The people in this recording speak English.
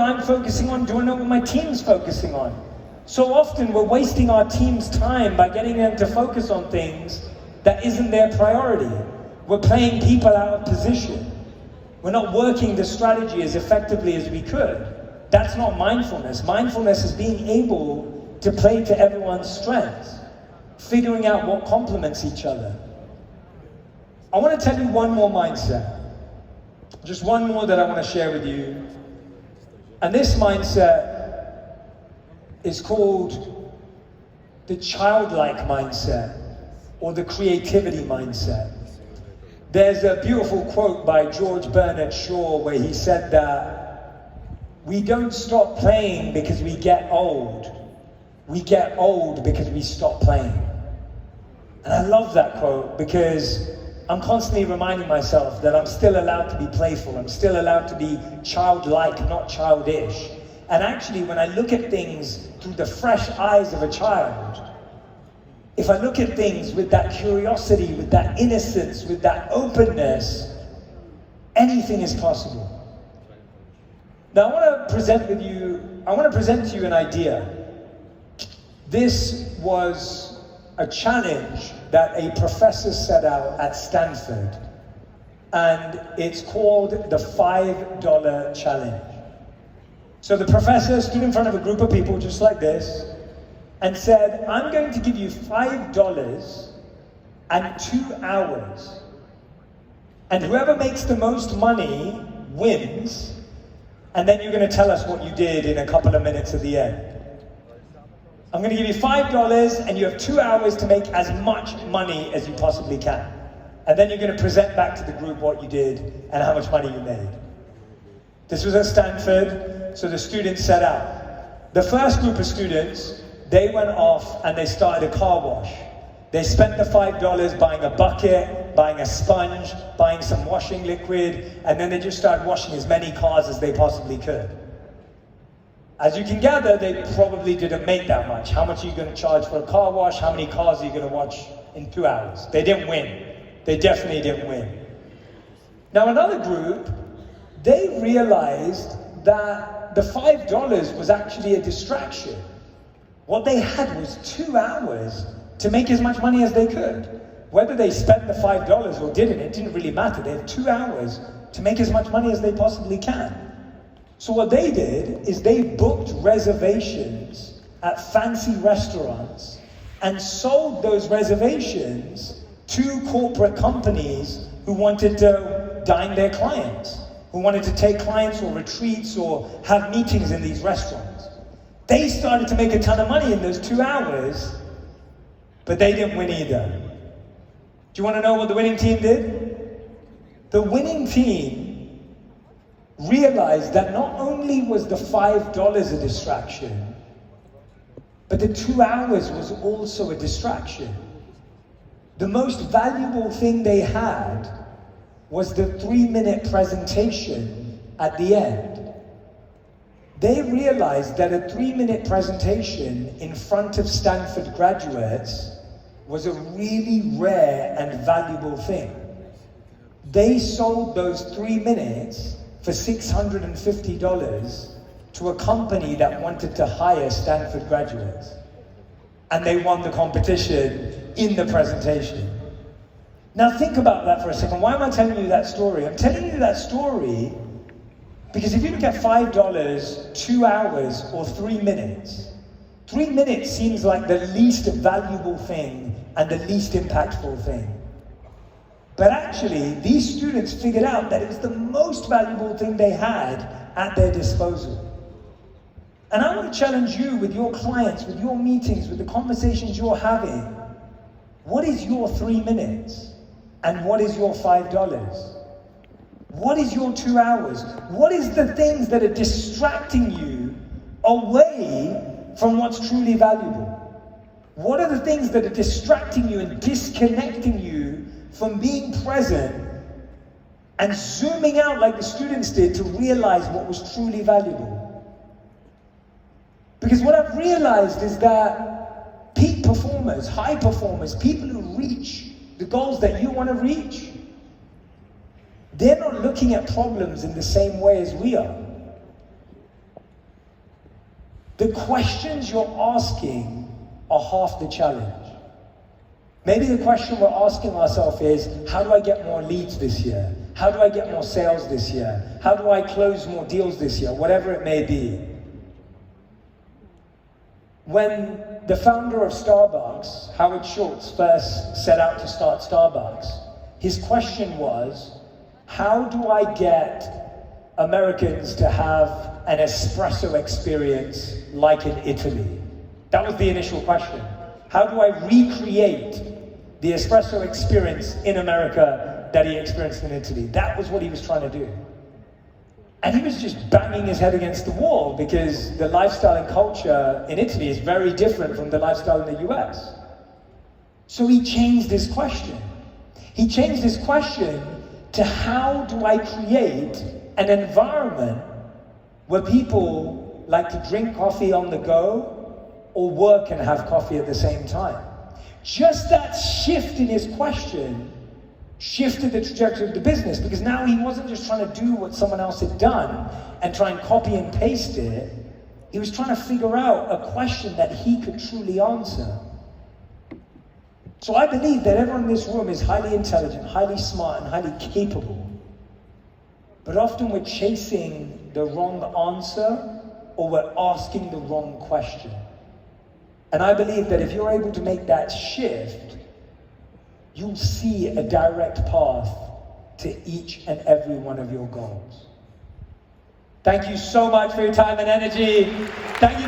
I'm focusing on? Do I know what my team's focusing on? So often we're wasting our team's time by getting them to focus on things that isn't their priority. We're playing people out of position. We're not working the strategy as effectively as we could. That's not mindfulness. Mindfulness is being able to play to everyone's strengths, figuring out what complements each other. I want to tell you one more mindset. Just one more that I want to share with you. And this mindset is called the childlike mindset or the creativity mindset. There's a beautiful quote by George Bernard Shaw where he said that we don't stop playing because we get old. We get old because we stop playing. And I love that quote because I'm constantly reminding myself that I'm still allowed to be playful. I'm still allowed to be childlike, not childish. And actually, when I look at things through the fresh eyes of a child, if I look at things with that curiosity, with that innocence, with that openness, anything is possible. Now, I want to present to you an idea. This was a challenge that a professor set out at Stanford, and it's called the $5 challenge. So the professor stood in front of a group of people just like this and said, I'm going to give you $5 and 2 hours, and whoever makes the most money wins, and then you're going to tell us what you did in a couple of minutes at the end. I'm going to give you $5 and you have 2 hours to make as much money as you possibly can. And then you're going to present back to the group what you did and how much money you made. This was at Stanford, so the students set out. The first group of students, they went off and they started a car wash. They spent the $5 buying a bucket, buying a sponge, buying some washing liquid, and then they just started washing as many cars as they possibly could. As you can gather, they probably didn't make that much. How much are you going to charge for a car wash? How many cars are you going to wash in 2 hours? They didn't win. They definitely didn't win. Now another group, they realized that the $5 was actually a distraction. What they had was 2 hours to make as much money as they could. Whether they spent the $5 or didn't, it didn't really matter. They had 2 hours to make as much money as they possibly can. So what they did is they booked reservations at fancy restaurants and sold those reservations to corporate companies who wanted to dine their clients, who wanted to take clients or retreats or have meetings in these restaurants. They started to make a ton of money in those 2 hours, but they didn't win either. Do you want to know what the winning team did? The winning team realized that not only was the $5 a distraction, but the 2 hours was also a distraction. The most valuable thing they had was the 3-minute presentation at the end. They realized that a 3-minute presentation in front of Stanford graduates was a really rare and valuable thing. They sold those 3 minutes for $650 to a company that wanted to hire Stanford graduates. And they won the competition in the presentation. Now think about that for a second. Why am I telling you that story? I'm telling you that story because if you look at $5, 2 hours, or 3 minutes, 3 minutes seems like the least valuable thing and the least impactful thing. But actually, these students figured out that it was the most valuable thing they had at their disposal. And I want to challenge you with your clients, with your meetings, with the conversations you're having. What is your 3 minutes? And what is your $5? What is your 2 hours? What is the things that are distracting you away from what's truly valuable? What are the things that are distracting you and disconnecting you from being present and zooming out like the students did to realize what was truly valuable? Because what I've realized is that peak performers, high performers, people who reach the goals that you want to reach, they're not looking at problems in the same way as we are. the questions you're asking are half the challenge. Maybe the question we're asking ourselves is, how do I get more leads this year? How do I get more sales this year? How do I close more deals this year? Whatever it may be. When the founder of Starbucks, Howard Schultz, first set out to start Starbucks, his question was, how do I get Americans to have an espresso experience like in Italy? That was the initial question. How do I recreate the espresso experience in America that he experienced in Italy? That was what he was trying to do. And he was just banging his head against the wall because the lifestyle and culture in Italy is very different from the lifestyle in the US. So he changed his question. He changed his question to, how do I create an environment where people like to drink coffee on the go or work and have coffee at the same time? Just that shift in his question shifted the trajectory of the business, because now he wasn't just trying to do what someone else had done and try and copy and paste it. He was trying to figure out a question that he could truly answer. So I believe that everyone in this room is highly intelligent, highly smart, and highly capable. But often we're chasing the wrong answer, or we're asking the wrong question. And I believe that if you're able to make that shift, you'll see a direct path to each and every one of your goals. Thank you so much for your time and energy. Thank you.